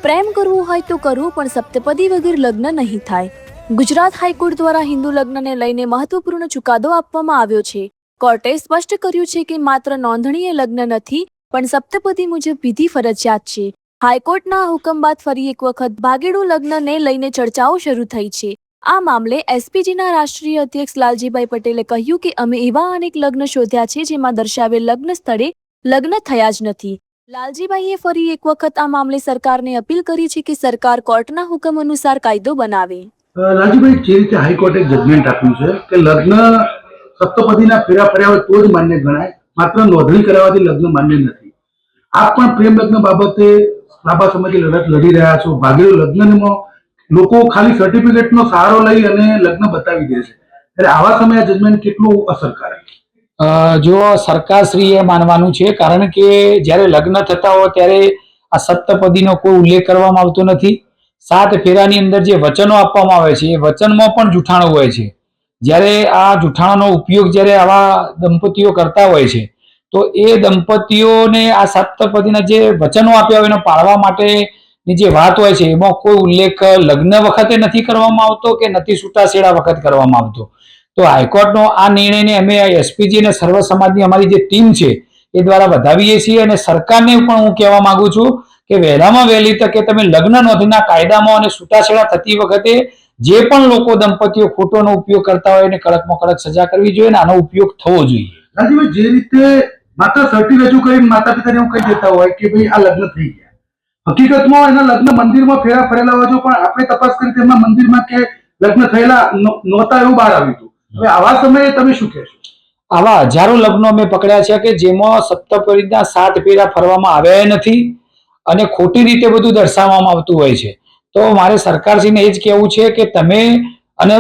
પ્રેમ કરવું હોય તો કરવું, પણ સપ્તપદી વગર લગ્ન નહીં થાય. ગુજરાત હાઈકોર્ટ દ્વારા હિન્દુ લગ્નને લઈને મહત્વપૂર્ણ ચુકાદો આપવામાં આવ્યો છે. કોર્ટે સ્પષ્ટ કર્યું છે કે માત્ર નોંધણીય લગ્ન નથી, પણ સપ્તપદી મુજબ વિધિ ફરજિયાત છે. હાઈકોર્ટના હુકમ બાદ ફરી એક વખત ભાગેડુ લગ્નને લઈને ચર્ચાઓ શરૂ થઈ છે. આ મામલે એસપીજીના રાષ્ટ્રીય અધ્યક્ષ લાલજીભાઈ પટેલે કહ્યું કે અમે એવા અનેક લગ્ન શોધ્યા છે જેમાં દર્શાવેલ લગ્ન સ્થળે લગ્ન થયા જ નથી. લાલજીભાઈએ ફરી એક વખત આ મામલે સરકારને અપીલ કરી છે કે સરકાર કોર્ટના હુકમ અનુસાર કાયદો બનાવે. લાલજીભાઈ, જે રીતે હાઈકોર્ટે જજમેન્ટ આપ્યું છે કે લગ્ન સપ્તપદીના ફેરા ફર્યા હોય તો જ માન્ય ગણાય, માત્ર નોંધણી કરાવવાથી લગ્ન માન્ય નથી. આપ પણ પ્રેમ લગ્ન બાબતે લાંબા સમયથી લડત લડી રહ્યા છો. ભાગેડુ લગ્નમાં લોકો ખાલી સર્ટિફિકેટનો સહારો લઈ અને લગ્ન બતાવી દે છે, ત્યારે આવા સમયે જજમેન્ટ કેટલું અસરકારક? જો સરકારશ્રીએ માનવાનું છે, કારણ કે જ્યારે લગ્ન થતા હોય ત્યારે આ સપ્તપદીનો કોઈ ઉલ્લેખ કરવામાં આવતો નથી. 7 ફેરાની અંદર જે વચનો આપવામાં આવે છે એ વચનમાં પણ જૂઠાણું હોય છે. જ્યારે આ જૂઠાણાનો ઉપયોગ જ્યારે આવા દંપતીઓ કરતા હોય છે તો એ દંપતીઓને આ સપ્તપદીના જે વચનો આપ્યા હોય એને પાળવા માટેની જે વાત હોય છે એમાં કોઈ ઉલ્લેખ લગ્ન વખતે નથી કરવામાં આવતો કે નથી છૂટાછેડા વખત કરવામાં આવતો. તો હાઈકોર્ટનો આ નિર્ણયને અમે એસપીજી અને સર્વ સમાજની અમારી જે ટીમ છે એ દ્વારા વધાવીએ છીએ. અને સરકારને પણ હું કહેવા માંગુ છું કે વહેલામાં વહેલી તકે તમે લગ્ન નોંધણીના કાયદામાં અને છૂટાછેડા થતી વખતે જે પણ લોકો દંપતીઓ ખોટોનો ઉપયોગ કરતા હોય એને કડકમાં કડક સજા કરવી જોઈએ અને આનો ઉપયોગ થવો જોઈએ. રાજીભાઈ, જે રીતે માત્ર સર્ટી રજૂ કરીને માતા પિતાને એવું કહી દેતા હોય કે ભાઈ આ લગ્ન થઈ ગયા, હકીકતમાં એના લગ્ન મંદિરમાં ફેરા ફરેલા હોય છે, પણ આપણે તપાસ કરી તેમના મંદિરમાં કે લગ્ન થયેલા નહોતા એવું બહાર આવ્યું હતું. હવે આવા સમયે તમે શું કહેશો? આવા હજારો લગ્નો અમે પકડ્યા છે કે જેમાં સપ્તપદીના 7 ફેરા ફરવામાં આવ્યા નથી અને ખોટી રીતે બધું દર્શાવવામાં આવતું હોય છે. તો મારે સરકારશ્રીને એ જ કહેવું છે કે તમે અને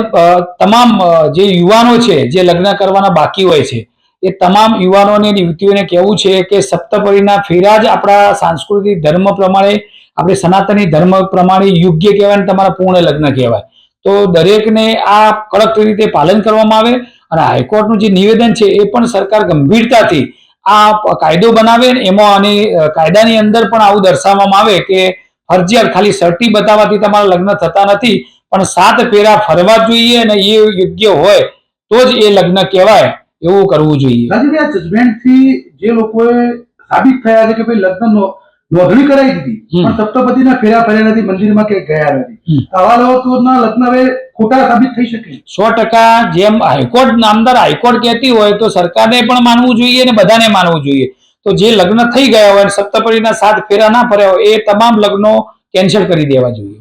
તમામ જે યુવાનો છે જે લગ્ન કરવાના બાકી હોય છે એ તમામ યુવાનોને યુવતીઓને કહેવું છે કે સપ્તપદીના ફેરા જ આપણા સાંસ્કૃતિક ધર્મ પ્રમાણે, આપણે સનાતની ધર્મ પ્રમાણે યોગ્ય કહેવાય અને તમારા પૂર્ણ લગ્ન કહેવાય. તો દરેકને આ કડક રીતે પાલન કરવામાં આવે અને હાઈકોર્ટનું જે નિવેદન છે એ પણ સરકાર ગંભીરતાથી આ કાયદો બનાવે. એમાં અને કાયદાની અંદર પણ આવું દર્શાવવામાં આવે કે ફરજિયાત ખાલી સર્ટી બતાવવાથી તમારા લગ્ન થતા નથી, પણ 7 ફેરા ફરવા જોઈએ અને એ યોગ્ય હોય તો જ એ લગ્ન કહેવાય, એવું કરવું જોઈએ. આ જજમેન્ટથી જે લોકોએ સાબિત થયા છે કે ભાઈ લગ્ન નોંધણી કરાવી દીધી પણ સપ્તપદીના ફેરા ફર્યા નથી, મંદિરમાં કે ગયા નથી, આવા લોકોના લગ્ન હવે ખોટા સાબિત થઈ શકે? 100% જેમ હાઈકોર્ટ નામદાર હાઈકોર્ટ કહેતી હોય તો સરકારને પણ માનવું જોઈએ અને બધાને માનવું જોઈએ. તો જે લગ્ન થઈ ગયા હોય સપ્તપદીના 7 ફેરા ના ફર્યા હોય એ તમામ લગ્નો કેન્સલ કરી દેવા જોઈએ.